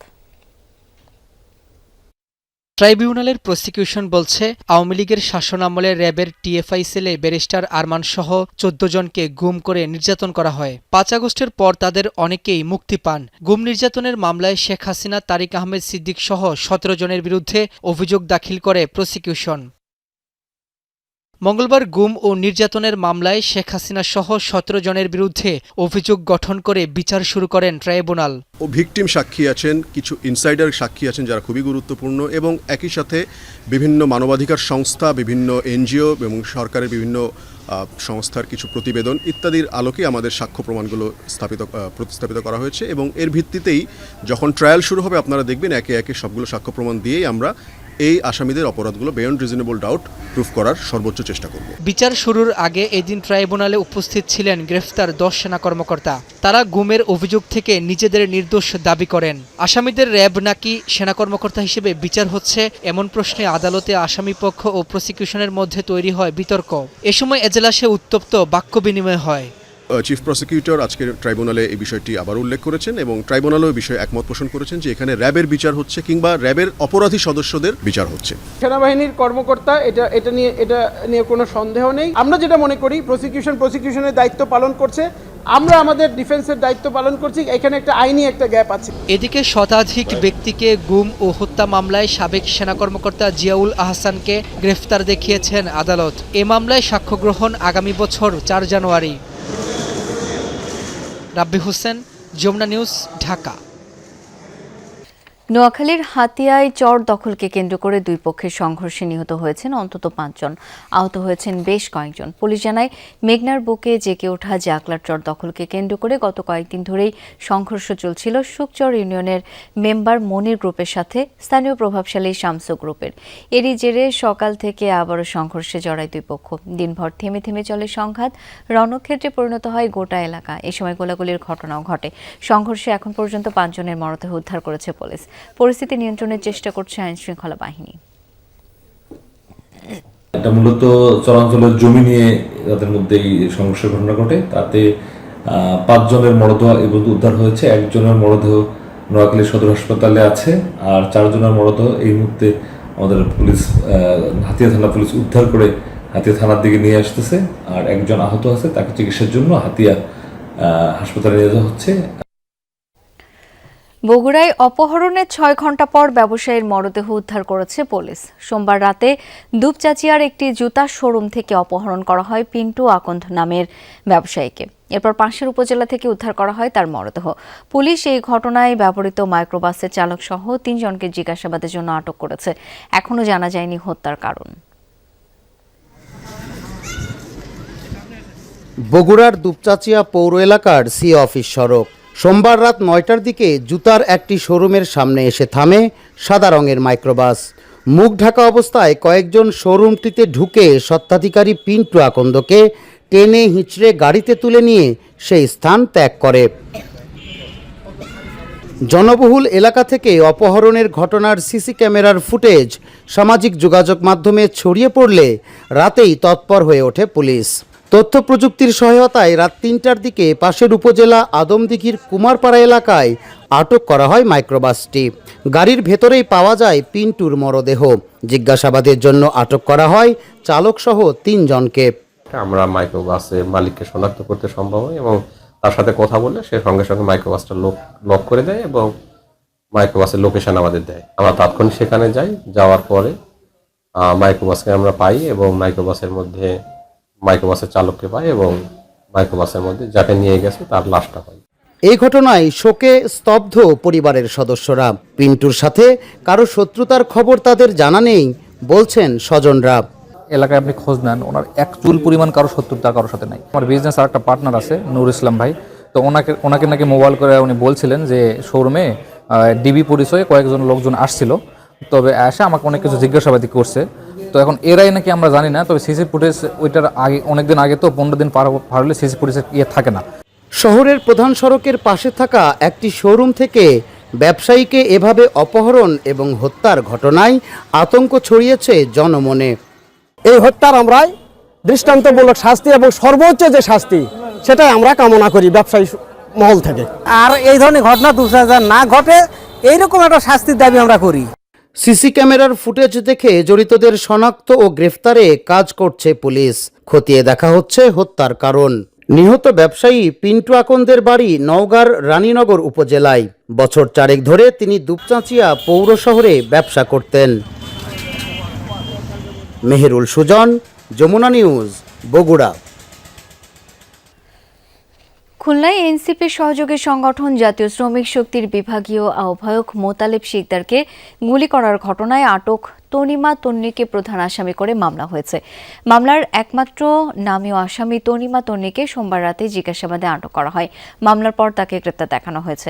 S24: ট্রাইব্যুনালের প্রসিকিউশন বলছে, আওয়ামী লীগের শাসনামলে র্যাবের টিএফআই সেলে ব্যারিস্টার আরমান সহ 14 জনকে গুম করে নির্যাতন করা হয়। 5 আগস্টের পর তাদের অনেকেই মুক্তি পান। গুম নির্যাতনের মামলায় শেখ হাসিনা, তারিক আহমেদ সিদ্দিক সহ 17 জনের বিরুদ্ধে অভিযোগ দাখিল করে প্রসিকিউশন। মঙ্গলবার গুম ও নির্যাতনের মামলায় শেখ হাসিনা সহ 17 জনের বিরুদ্ধে অভিযোগ গঠন করে বিচার শুরু করেন ট্রাইব্যুনাল।
S25: ভিকটিম সাক্ষী আছেন, কিছু ইনসাইডার সাক্ষী আছেন যারা খুবই গুরুত্বপূর্ণ, এবং একই সাথে বিভিন্ন মানবাধিকার সংস্থা, বিভিন্ন এনজিও এবং সরকারের বিভিন্ন সংস্থার কিছু প্রতিবেদন ইত্যাদির আলোকে আমাদের সাক্ষ্য প্রমাণগুলো প্রতিস্থাপিত করা হয়েছে। এবং এর ভিত্তিতেই যখন ট্রায়াল শুরু হবে আপনারা দেখবেন একে একে সবগুলো সাক্ষ্য প্রমাণ দিয়েই আমরা এই আসামিদের অপরাধগুলো বিয়ন্ড রিজনেবল ডাউট প্রুফ করার সর্বোচ্চ চেষ্টা করব।
S24: বিচার শুরুর আগে এদিন ট্রাইব্যুনালে উপস্থিত ছিলেন গ্রেফতার 10 সেনা কর্মকর্তা। তারা গুমের অভিযোগ থেকে নিজেদের নির্দোষ দাবি করেন। আসামিদের র্যাব নাকি সেনা কর্মকর্তা হিসেবে বিচার হচ্ছে, এমন প্রশ্নে আদালতে আসামিপক্ষ ও প্রসিকিউশনের মধ্যে তৈরি হয় বিতর্ক। এ সময় এজলাসে উত্তপ্ত বাক্য বিনিময় হয়।
S25: চিফ প্রসিকিউটর আজকে ট্রাইব্যুনালে এই বিষয়টি আবার উল্লেখ করেছেন এবং ট্রাইব্যুনালও এই বিষয়ে একমত পোষণ করেছেন যে এখানে র্যাবের বিচার হচ্ছে কিংবা র্যাবের অপরাধী সদস্যদের বিচার হচ্ছে।
S1: সেনাবাহিনীর কর্মকর্তা এটা নিয়ে কোনো সন্দেহ নেই। আমরা যেটা মনে করি প্রসিকিউশনের দায়িত্ব পালন করছে, আমরা আমাদের ডিফেন্সের দায়িত্ব পালন করছি। এখানে একটা আইনি একটা গ্যাপ আছে।
S24: এদিকে শতাধিক ব্যক্তিকে গুম ও হত্যা মামলায় সাবেক সেনা কর্মকর্তা জিয়াউল আহসানকে গ্রেফতার দেখিয়েছেন আদালত। এ মামলায় সাক্ষ্য গ্রহণ আগামী বছর 4 জানুয়ারি। রাব্বি হোসেন, যমুনা নিউজ, ঢাকা।
S2: নোয়াখালীর হাতিয়ায় চর দখলকে কেন্দ্র করে দুই পক্ষের সংঘর্ষে নিহত হয়েছেন অন্তত 5 জন, আহত হয়েছেন বেশ কয়েকজন। পুলিশ জানায়, মেঘনার বুকে জেঁকে ওঠা জাকলার চর দখলকে কেন্দ্র করে গত কয়েকদিন ধরেই সংঘর্ষ চলছিল সুকচর ইউনিয়নের মেম্বার মনির গ্রুপের সাথে স্থানীয় প্রভাবশালী শামসু গ্রুপের। এরই জেরে সকাল থেকে আবারও সংঘর্ষে জড়ায় দুই পক্ষ। দিনভর থেমে থেমে চলে সংঘাত, রণক্ষেত্রে পরিণত হয় গোটা এলাকা। এ সময় গোলাগুলির ঘটনাও ঘটে। সংঘর্ষে এখন পর্যন্ত 5 জনের মরদেহ উদ্ধার করেছে পুলিশ। পরিস্থিতি নিয়ন্ত্রণের চেষ্টা করছে আইন শৃঙ্খলা বাহিনী।
S5: এটা মূলত চরাঞ্চলের জমি নিয়ে তাদের মধ্যে এই সংঘর্ষের ঘটনা ঘটে। তাতে 5 জনের মরদেহ এবং উদ্ধার হয়েছে। 1 জনের মরদেহ নোয়াখালী সদর হাসপাতালে আছে, আর 4 জনের মরদেহ এই মুহূর্তে আমাদের পুলিশ হাতিয়া থানা পুলিশ উদ্ধার করে হাতিয়া থানার দিকে নিয়ে আসতেছে। আর 1 জন আহত আছে, তাকে চিকিৎসার জন্য হাতিয়া হাসপাতালে নিয়ে যাওয়া হচ্ছে।
S2: বগুড়ায় অপহরণের 6 ঘন্টা পর ব্যবসায়ীর মরদেহ উদ্ধার করেছে পুলিশ। সোমবার রাতে দুপচাচিয়ার একটি জুতার শোরুম থেকে অপহরণ করা হয় পিন্টু আকন্দ নামের ব্যবসায়ীকে। এরপর পাশের উপজেলা থেকে উদ্ধার করা হয় তার মরদেহ। পুলিশ এই ঘটনায় ব্যবহৃত মাইক্রোবাসের চালক সহ 3 জনকে জিজ্ঞাসাবাদের জন্য আটক করেছে। এখনও জানা যায়নি হত্যার কারণ।
S6: বগুড়ার দুপচাচিয়া পৌর এলাকার সি অফিস সড়ক। সোমবার রাত 9টার দিকে জুতার একটি শোরুমের সামনে এসে থামে সাদা রঙের মাইক্রোবাস। মুখ ঢাকা অবস্থায় কয়েকজন শোরুমটিতে ঢুকে স্বত্বাধিকারী পিন্টু আকন্দকে টেনে হিঁচড়ে গাড়িতে তুলে নিয়ে সেই স্থান ত্যাগ করে। জনবহুল এলাকা থেকে অপহরণের ঘটনার সিসি ক্যামেরার ফুটেজ সামাজিক যোগাযোগ মাধ্যমে ছড়িয়ে পড়লে রাতেই তৎপর হয়ে ওঠে পুলিশ। তথ্য প্রযুক্তির সহায়তায় রাত 3টার দিকে পাশের উপজেলা আদমদিঘির কুমারপাড়া এলাকায় আটক করা হয় মাইক্রোবাসটি। গাড়ির ভেতরেই পাওয়া যায় পিন্টুর মরদেহ। জিজ্ঞাসাবাদের জন্য আটক করা হয় চালকসহ 3 জনকে।
S7: আমরা মাইক্রোবাসের মালিককে শনাক্ত করতে সম্ভব হয় এবং তার সাথে কথা বলে সে সঙ্গে সঙ্গে মাইক্রোবাসটা লক করে দেয় এবং মাইক্রোবাসের লোকেশন আমাদের দেয়। আমরা তাৎক্ষণিক সেখানে যাই। যাওয়ার পরে মাইক্রোবাসকে আমরা পাই এবং মাইক্রোবাসের চালককে পাই এবং মাইক্রোবাসের মধ্যে যাকে নিয়ে গেছে তার লাশটা পাই।
S6: এই ঘটনায় শোকে স্তব্ধ পরিবারের সদস্যরা। পিন্টুর সাথে কারো শত্রুতার খবর তাদের জানা নেই বলছেন স্বজনরা।
S9: এলাকায় আপনি খোঁজ নেন, ওনার এক চুল পরিমাণ কারো শত্রুতা কারোর সাথে নাই। আমার বিজনেস আর একটা পার্টনার আছে নুর ইসলাম ভাই, তো ওনাকে নাকি মোবাইল করে উনি বলছিলেন যে শোরুমে ডিবি পরিচয়ে কয়েকজন লোকজন আসছিল, তবে এসে আমাকে অনেক কিছু জিজ্ঞাসাবাদি করছে। তো এখন এরাই নাকি আমরা জানি না, তবে সিসি ফুটেজ ওইটার আগে অনেকদিন আগে, তো 15 দিন পার হলে সিসি ফুটেজের থাকে না।
S6: শহরের প্রধান সড়কের পাশে থাকা একটি শোরুম থেকে ব্যবসায়ীকে এভাবে অপহরণ এবং হত্যার ঘটনায় আতঙ্ক ছড়িয়েছে জনমনে।
S26: এই হত্যার আমরা দৃষ্টান্তমূলক শাস্তি এবং সর্বোচ্চ যে শাস্তি সেটাই আমরা কামনা করি ব্যবসায়ী মহল থেকে। আর এই ধরনের ঘটনা দুঃসাহস না ঘটে, এইরকম একটা শাস্তির দাবি আমরা করি।
S6: সিসি ক্যামেরার ফুটেজ দেখে জড়িতদের শনাক্ত ও গ্রেফতারে কাজ করছে পুলিশ। খতিয়ে দেখা হচ্ছে হত্যার কারণ। নিহত ব্যবসায়ী পিন্টু আকন্দের বাড়ি নওগাঁর রানীনগর উপজেলায়। বছর 4 ধরে তিনি দুপচাচিয়া পৌর শহরে ব্যবসা করতেন। মেহেরুল সুজন, যমুনা নিউজ, বগুড়া।
S2: খুলনায় এনসিপির সহযোগী সংগঠন জাতীয় শ্রমিক শক্তির বিভাগীয় আহ্বায়ক মোতালেব শিকদারকে গুলি করার ঘটনায় আটক তনিমা তন্নিকে প্রধান আসামি করে মামলা হয়েছে। মামলার একমাত্র নামীয় আসামি তনিমা তন্নিকে সোমবার রাতে জিজ্ঞাসাবাদে আটক করা হয়। মামলার পর তাকে গ্রেপ্তার দেখানো হয়েছে।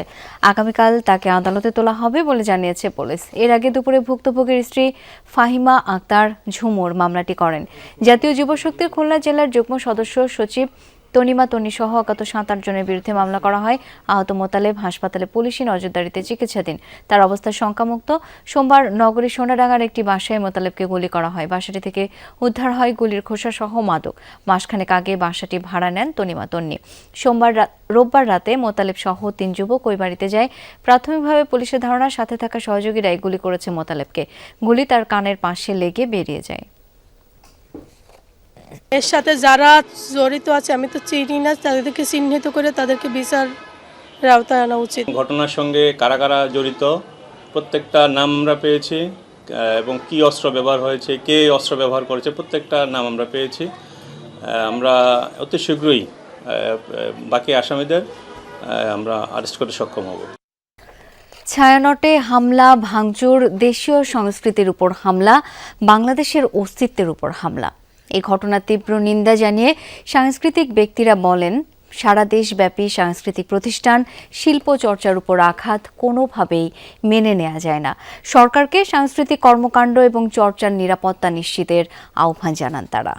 S2: আগামীকাল তাকে আদালতে তোলা হবে বলে জানিয়েছে পুলিশ। এর আগে দুপুরে ভুক্তভোগীর স্ত্রী ফাহিমা আক্তার ঝুমুর মামলাটি করেন। জাতীয় যুবশক্তির খুলনা জেলার যুগ্ম সদস্য সচিব তনিমা তন্নি সহ অজ্ঞাত 7 জনের বিরুদ্ধে মামলা করা হয়। আহত মোতালেব হাসপাতালে পুলিশি নজরদারিতে চিকিৎসাধীন। তার অবস্থা শঙ্কামুক্ত। সোমবার নগরীর সোনাডাঙ্গার একটি বাসায় মোতালেবকে গুলি করা হয়। বাসাটি থেকে উদ্ধার হয় গুলির খোসা সহ মাদক। মাসখানেক আগে বাসাটি ভাড়া নেন তনিমা তন্নি। রোববার রাতে মোতালেব সহ 3 যুবক ওই বাড়িতে যায়। প্রাথমিকভাবে পুলিশের ধারণা সাথে থাকা সহযোগীরাই গুলি করেছে মোতালেবকে। গুলি তার কানের পাশে লেগে বেরিয়ে যায়।
S3: এর সাথে যারা জড়িত আছে আমি তো চিনি না, তাদেরকে চিহ্নিত করে তাদেরকে বিচারের আওতায় আনা উচিত।
S8: ঘটনার সঙ্গে কারা কারা জড়িত প্রত্যেকটা নাম আমরা পেয়েছি এবং কি অস্ত্র ব্যবহার হয়েছে, কে অস্ত্র ব্যবহার করেছে, প্রত্যেকটা নাম আমরা পেয়েছি। আমরা অতি শীঘ্রই বাকি আসামিদের আমরা অ্যারেস্ট করতে সক্ষম হব।
S2: ছায়ানটে হামলা, ভাঙচুর, দেশীয় সংস্কৃতির উপর হামলা, বাংলাদেশের অস্তিত্বের উপর হামলা। এই ঘটনার তীব্র নিন্দা জানিয়ে সাংস্কৃতিক ব্যক্তিরা বলেন, সারা দেশব্যাপী সাংস্কৃতিক প্রতিষ্ঠান, শিল্প চর্চার উপর আঘাত কোনোভাবেই মেনে নেওয়া যায় না। সরকারকে সাংস্কৃতিক কর্মকাণ্ড এবং চর্চার নিরাপত্তা নিশ্চিতের আহ্বান জানান তারা।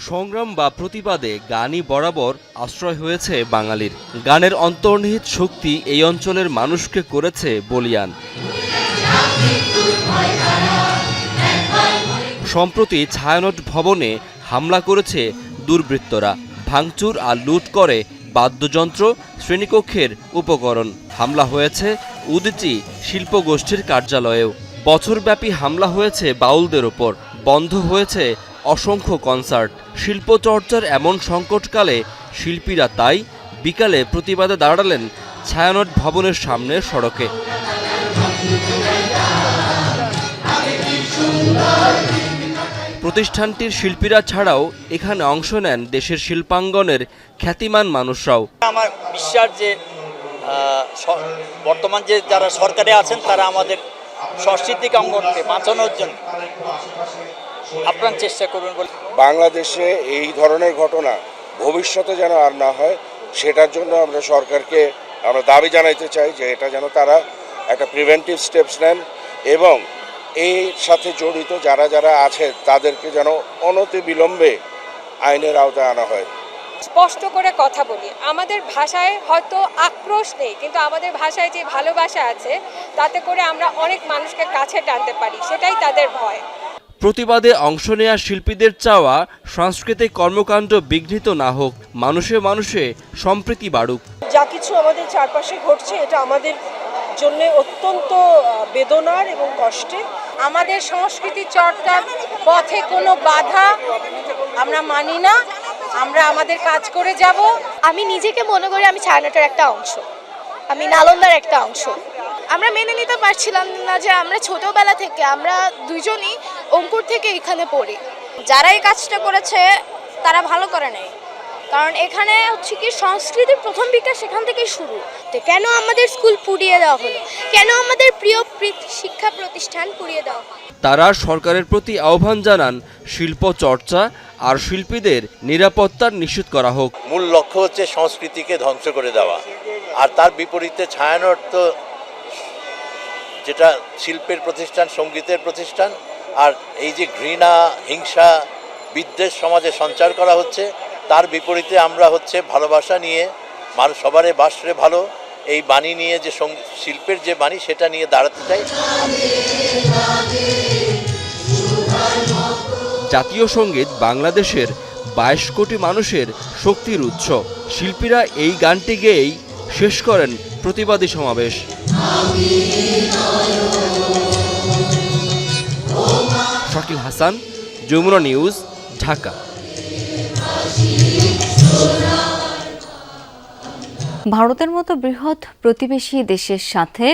S10: সংগ্রাম বা প্রতিবাদে গানই বরাবর আশ্রয় হয়েছে বাঙালির। গানের অন্তর্নিহিত শক্তি এই অঞ্চলের মানুষকে করেছে বলিয়ান। সম্প্রতি ছায়ানট ভবনে হামলা করেছে দুর্বৃত্তরা। ভাঙচুর আর লুট করে বাদ্যযন্ত্র, শ্রেণীকক্ষের উপকরণ। হামলা হয়েছে উদীচী শিল্পগোষ্ঠীর কার্যালয়েও। বছরব্যাপী হামলা হয়েছে বাউলদের ওপর। বন্ধ হয়েছে অসংখ্য কনসার্ট। শিল্পচর্চার এমন সংকটকালে শিল্পীরা তাই বিকালে প্রতিবাদে দাঁড়ালেন ছায়ানট ভবনের সামনের সড়কে। প্রতিষ্ঠানটির শিল্পীরা ছাড়াও এখানে অংশ নেন দেশের শিল্পাঙ্গনের খ্যাতিমান মানুষরাও।
S12: আমার বিশ্বাস যে বর্তমান যে যারা সরকারে আছেন তারা আমাদের সাংস্কৃতিক অঙ্গনকে বাঁচানোর জন্য আপ্রাণ চেষ্টা করবেন বলে।
S13: বাংলাদেশে এই ধরনের ঘটনা ভবিষ্যতে যেন আর না হয়, সেটার জন্য আমরা সরকারকে আমরা দাবি জানাইতে চাই যে এটা যেন তারা একটা প্রিভেন্টিভ স্টেপস নেন এবং এর সাথে জড়িত যারা যারা আছে তাদেরকে যেন অনতিবিলম্বে আইনের আওতায় আনা হয়।
S14: স্পষ্ট করে কথা বলি, আমাদের ভাষায় হয়তো আক্রোশ নেই, কিন্তু আমাদের ভাষায় যে ভালোবাসা আছে তাতে করে আমরা অনেক মানুষকে কাছে টানতে পারি, সেটাই তাদের ভয়।
S10: প্রতিবাদে অংশ নেওয়া শিল্পীদের চাওয়া সাংস্কৃতিক কর্মকাণ্ড বিঘ্নিত না হোক, মানুষে মানুষে সম্প্রীতি বাড়ুক।
S14: যা কিছু আমাদের চারপাশে ঘটছে এটা আমাদের জন্য অত্যন্ত বেদনার এবং কষ্টের। আমাদের সংস্কৃতি চর্চার পথে কোনো বাধা আমরা মানি না, আমরা আমাদের কাজ করে যাব।
S27: আমি নিজেকে মনে করি আমি ছায়ানটের একটা অংশ, আমি নালন্দার একটা অংশ। আমরা মেনে নিতে পারছিলাম না যে আমরা ছোটবেলা থেকে আমরা দুজনই অঙ্কুর থেকে এখানে পড়ি। যারা এই কাজটা করেছে তারা ভালো করে নাই, কারণ এখানে হচ্ছে কি সংস্কৃতির প্রথম বিকাশ সেখান থেকেই শুরু। তো কেন আমাদের স্কুল পুড়িয়ে দেওয়া হলো, কেন আমাদের প্রিয় শিক্ষা প্রতিষ্ঠান পুড়িয়ে দেওয়া হলো?
S10: তারা সরকারের প্রতি আহ্বান জানান শিল্প চর্চা আর শিল্পীদের নিরাপত্তার নিশ্চিত করা হোক।
S12: মূল লক্ষ্য হচ্ছে সংস্কৃতিকে ধ্বংস করে দেওয়া, আর তার বিপরীতে ছায়ানট তো যেটা শিল্পের প্রতিষ্ঠান, সঙ্গীতের প্রতিষ্ঠান, আর এই যে ঘৃণা, হিংসা, বিদ্বেষ সমাজে সঞ্চার করা হচ্ছে, তার বিপরীতে আমরা হচ্ছে ভালোবাসা নিয়ে মানুষ সবারই বাসরে ভালো এই বাণী নিয়ে যে শিল্পের যে বাণী সেটা নিয়ে দাঁড়াতে চাই।
S10: জাতীয় সঙ্গীত বাংলাদেশের 22 কোটি মানুষের শক্তির উৎস। শিল্পীরা এই গানটি গেয়েই শেষ করেন প্রতিবাদী সমাবেশ। শাকিল হাসান, যমুনা নিউজ, ঢাকা।
S2: ভারতের মতো বৃহৎ প্রতিবেশী দেশের সাথে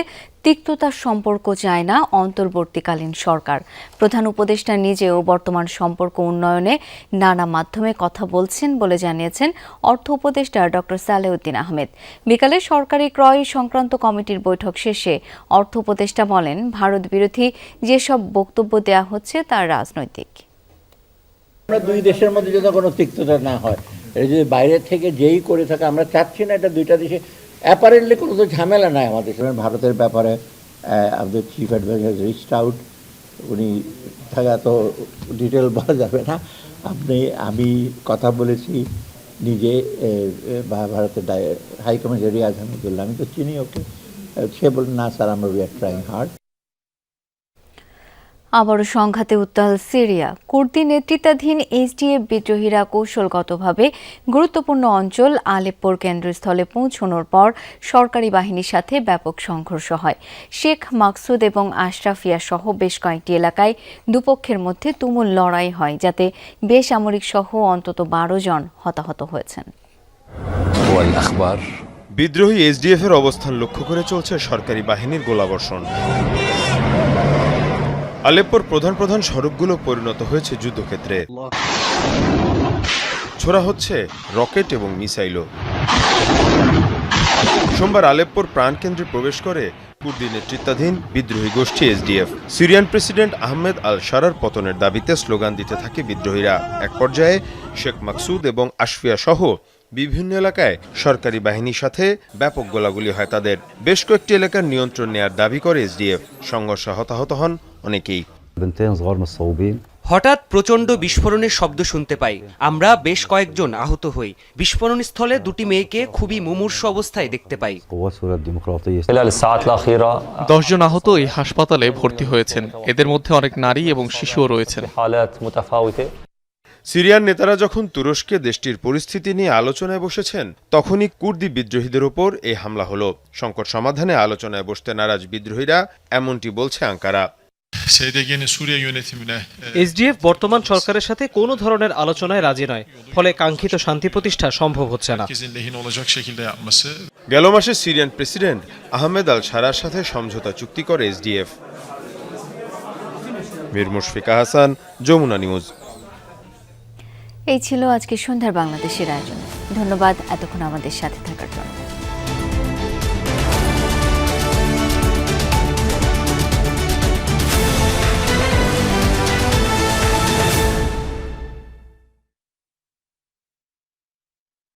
S2: তিক্ততার সম্পর্ক চায় না অন্তর্বর্তীকালীন সরকার। প্রধান উপদেষ্টা নিজেও বর্তমান সম্পর্ক উন্নয়নে নানা মাধ্যমে কথা বলছেন বলে জানিয়েছেন অর্থ উপদেষ্টা ডক্টর সালেউদ্দিন আহমেদ। বিকালে সরকারি ক্রয় সংক্রান্ত কমিটির বৈঠক শেষে অর্থ উপদেষ্টা বলেন, ভারত বিরোধী যেসব বক্তব্য দেয়া হচ্ছে তা রাজনৈতিক।
S28: আমরা দুই দেশের মধ্যে যদি কোনো তিক্ততা না হয়, এটা যদি বাইরে থেকে যেই করে থাকে, আমরা চাচ্ছি না এটা দুইটা দেশে অ্যাপারেন্টলি কোনো তো ঝামেলা নাই আমাদের। ভারতের ব্যাপারে আমাদের চিফ অ্যাডভাইজার রিচড আউট উনি তাকে এত ডিটেল বলা যাবে না। আমি কথা বলেছি নিজে ভারতের হাই কমিশনার রিয়াজ আহমেদুল্লাহ, আমি তো চিনি ওকে। সে বললেন না স্যার, আমরা উই আর ট্রাইং হার্ড।
S2: আবারও সংঘাতে উত্তাল সিরিয়া। কুর্দি নেতৃত্বাধীন এইচডিএফ বিদ্রোহীরা কৌশলগতভাবে গুরুত্বপূর্ণ অঞ্চল আলেপ্পোর কেন্দ্রস্থলে পৌঁছানোর পর সরকারি বাহিনীর সাথে ব্যাপক সংঘর্ষ হয়। শেখ মাকসুদ এবং আশরাফিয়া সহ বেশ কয়েকটি এলাকায় দুপক্ষের মধ্যে তুমুল লড়াই হয়, যাতে বেসামরিক সহ অন্তত 12 জন হতাহত হয়েছেন।
S4: বিদ্রোহী এইচডিএফ এর অবস্থান লক্ষ্য করে চলছে সরকারি বাহিনীর গোলাবর্ষণ। আলেপ্পোর প্রধান সড়কগুলো পরিণত হয়েছে যুদ্ধক্ষেত্রে। ছোড়া হচ্ছে রকেট এবং মিসাইলও। সোমবার আলেপ্পোর প্রাণকেন্দ্রে প্রবেশ করে কুর্দি নেতৃত্বাধীন বিদ্রোহী গোষ্ঠী এইচডিএফ। সিরিয়ান প্রেসিডেন্ট আহমেদ আল শারার পতনের দাবিতে স্লোগান দিতে থাকে বিদ্রোহীরা। এক পর্যায়ে শেখ মাকসুদ এবং আশফিয়া সহ বিভিন্ন এলাকায় সরকারি বাহিনীর সাথে ব্যাপক গোলাগুলি হয় তাদের। বেশ কয়েকটি এলাকার নিয়ন্ত্রণ নেয়ার দাবি করে এইচডিএফ। সংঘর্ষে হতাহত হন অনেকেই।
S11: হঠাৎ প্রচণ্ড বিস্ফোরণের শব্দ শুনতে পাই। আমরা বেশ কয়েকজন আহত হই। বিস্ফোরণস্থলে দুটি মেয়েকে খুবই মুমূর্ষু অবস্থায় দেখতে পাই।
S15: 10 জন আহত এই হাসপাতালে ভর্তি হয়েছেন। এদের মধ্যে অনেক নারী এবং শিশুও রয়েছেন।
S4: সিরিয়ার নেতারা যখন তুরস্কে দেশটির পরিস্থিতি নিয়ে আলোচনায় বসেছেন, তখনই কুর্দি বিদ্রোহীদের ওপর এই হামলা হলো। সংকট সমাধানে আলোচনায় বসতে নারাজ বিদ্রোহীরা, এমনটি বলছে আঙ্কারা।
S24: এইচডিএফ বর্তমান সরকারের সাথে কোনো ধরনের আলোচনায় রাজি নয়, ফলে কাঙ্ক্ষিত শান্তি প্রতিষ্ঠা সম্ভব হচ্ছে না।
S4: গেল মাসে সিরিয়ান প্রেসিডেন্ট আহমেদ আল শারার সাথে সমঝোতা চুক্তি করে এইচডিএফ। মীর মুশফিকা হাসান, যমুনা নিউজ।
S2: এই ছিল আজকে সন্ধ্যার বাংলাদেশের আয়োজন। ধন্যবাদ এতক্ষণ আমাদের সাথে থাকার জন্য।